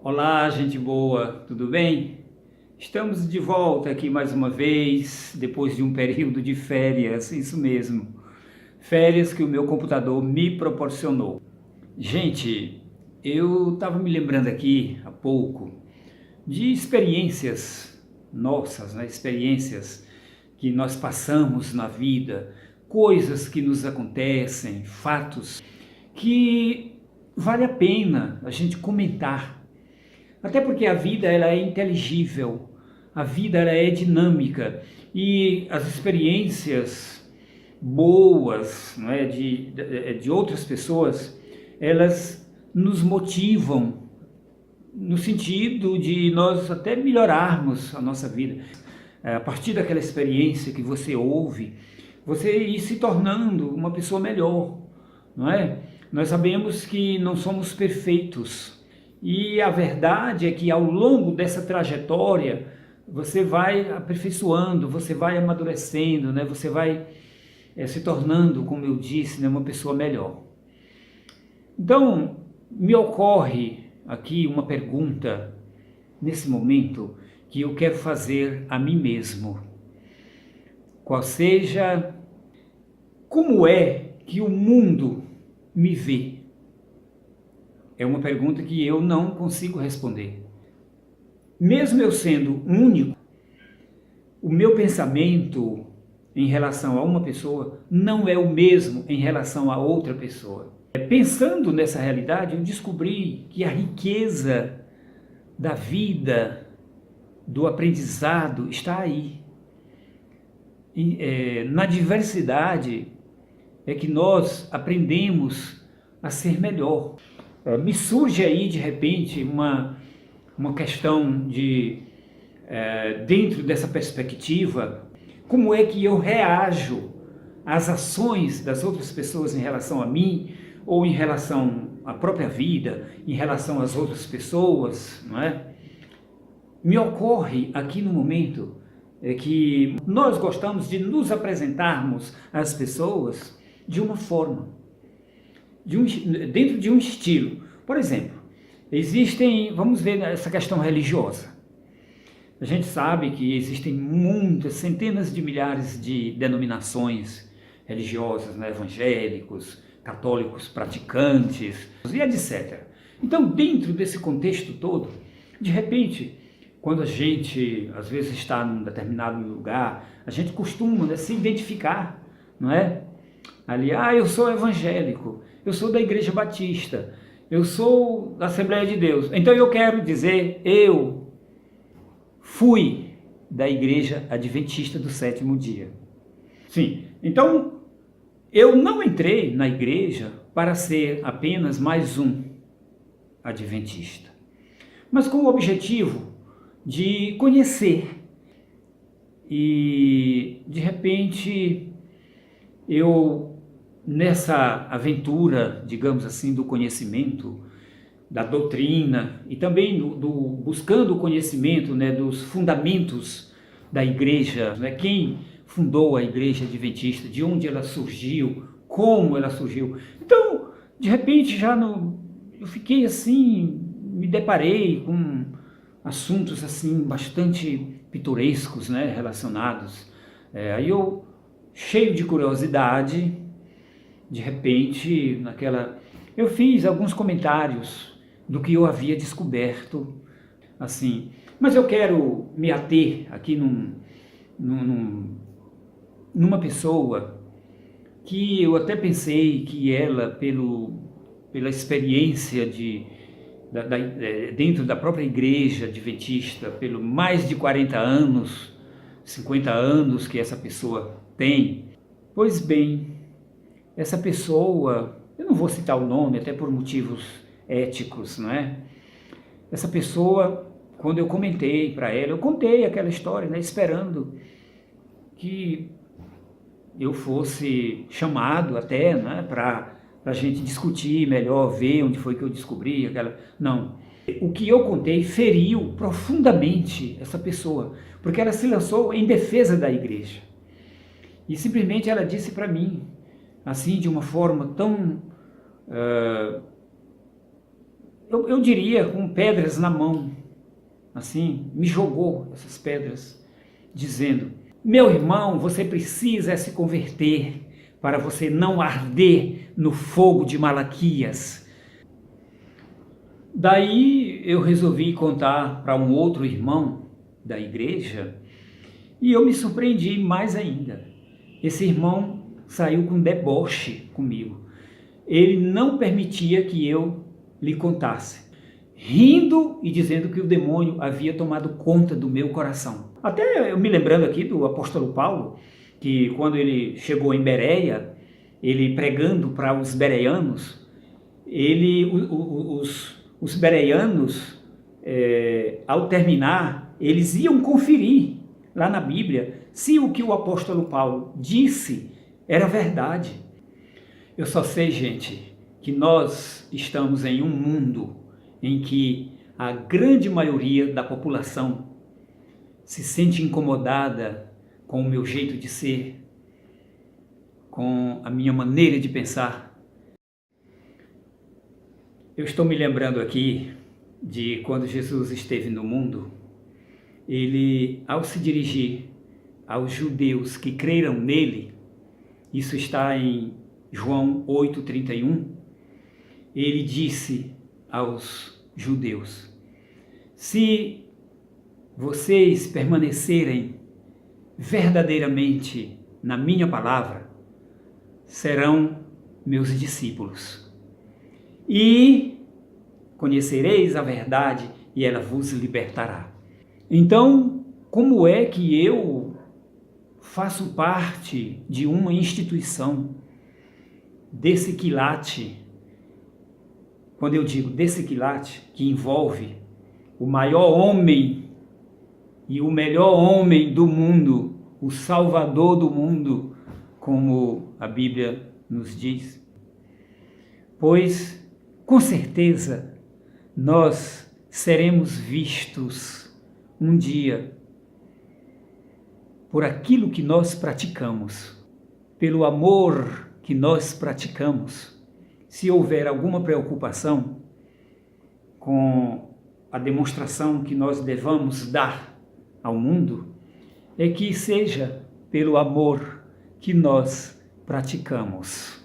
Olá, gente boa, tudo bem? Estamos de volta aqui mais uma vez, depois de um período de férias, isso mesmo, férias que o meu computador me proporcionou. Gente, eu estava me lembrando aqui há pouco de experiências nossas, né? Experiências que nós passamos na vida, coisas que nos acontecem, fatos que vale a pena a gente comentar. Até porque a vida ela é inteligível, a vida ela é dinâmica e as experiências boas, não é, de outras pessoas, elas nos motivam no sentido de nós até melhorarmos a nossa vida. A partir daquela experiência que você ouve, você ir se tornando uma pessoa melhor, não é? Nós sabemos que não somos perfeitos e a verdade é que ao longo dessa trajetória você vai aperfeiçoando, você vai amadurecendo, né? Você vai se tornando, como eu disse, né, uma pessoa melhor. Então, me ocorre aqui uma pergunta nesse momento que eu quero fazer a mim mesmo. Qual seja, como é que o mundo me vê? É uma pergunta que eu não consigo responder. Mesmo eu sendo único, o meu pensamento em relação a uma pessoa não é o mesmo em relação a outra pessoa. Pensando nessa realidade, eu descobri que a riqueza da vida, do aprendizado, está aí. Na diversidade é que nós aprendemos a ser melhor. Me surge aí de repente uma questão de, dentro dessa perspectiva, como é que eu reajo às ações das outras pessoas em relação a mim, ou em relação à própria vida, em relação às outras pessoas, não é? Me ocorre aqui no momento que nós gostamos de nos apresentarmos às pessoas de uma forma, dentro de um estilo. Por exemplo, existem, vamos ver essa questão religiosa. A gente sabe que existem muitas, centenas de milhares de denominações religiosas, né? Evangélicos, católicos praticantes e etc. Então, dentro desse contexto todo, de repente, quando a gente às vezes está num determinado lugar, a gente costuma, né, se identificar, não é? Ali, eu sou evangélico, eu sou da Igreja Batista, eu sou da Assembleia de Deus. Então eu quero dizer, eu fui da Igreja Adventista do Sétimo Dia. Sim, então eu não entrei na igreja para ser apenas mais um adventista, mas com o objetivo de conhecer. E de repente eu, nessa aventura, digamos assim, do conhecimento, da doutrina e também buscando o conhecimento, né, dos fundamentos da igreja, né, quem fundou a Igreja Adventista, de onde ela surgiu, como ela surgiu. Então, de repente, eu fiquei assim, me deparei com assuntos assim bastante pitorescos, né, relacionados. Aí eu, cheio de curiosidade, de repente, eu fiz alguns comentários do que eu havia descoberto, assim. Mas eu quero me ater aqui numa pessoa que eu até pensei que ela, pela experiência dentro da própria igreja adventista, pelo mais de 40 anos, 50 anos que essa pessoa tem, pois bem, essa pessoa, eu não vou citar o nome, até por motivos éticos, não é? Essa pessoa, quando eu comentei para ela, eu contei aquela história, né, esperando que eu fosse chamado até, né, para a gente discutir melhor, ver onde foi que eu descobri aquela... Não. O que eu contei feriu profundamente essa pessoa, porque ela se lançou em defesa da igreja. E simplesmente ela disse para mim, assim, de uma forma tão eu diria, com pedras na mão, assim, me jogou essas pedras, dizendo: meu irmão, você precisa se converter para você não arder no fogo de Malaquias. Daí eu resolvi contar para um outro irmão da igreja e eu me surpreendi mais ainda. Esse irmão saiu com deboche comigo. Ele não permitia que eu lhe contasse, rindo e dizendo que o demônio havia tomado conta do meu coração. Até eu me lembrando aqui do apóstolo Paulo, que quando ele chegou em Bereia, ele pregando para os bereanos, os bereanos, ao terminar, eles iam conferir lá na Bíblia se o que o apóstolo Paulo disse era verdade. Eu só sei, gente, que nós estamos em um mundo em que a grande maioria da população se sente incomodada com o meu jeito de ser, com a minha maneira de pensar. Eu estou me lembrando aqui de quando Jesus esteve no mundo, ele, ao se dirigir aos judeus que creram nele, isso está em João 8,31, ele disse aos judeus: se vocês permanecerem verdadeiramente na minha palavra, serão meus discípulos. E conhecereis a verdade e ela vos libertará. Então, como é que eu faço parte de uma instituição desse quilate? Quando eu digo desse quilate, que envolve o maior homem e o melhor homem do mundo, o Salvador do mundo, como a Bíblia nos diz, pois, com certeza, nós seremos vistos um dia por aquilo que nós praticamos, pelo amor que nós praticamos. Se houver alguma preocupação com a demonstração que nós devamos dar ao mundo, é que seja pelo amor que nós praticamos.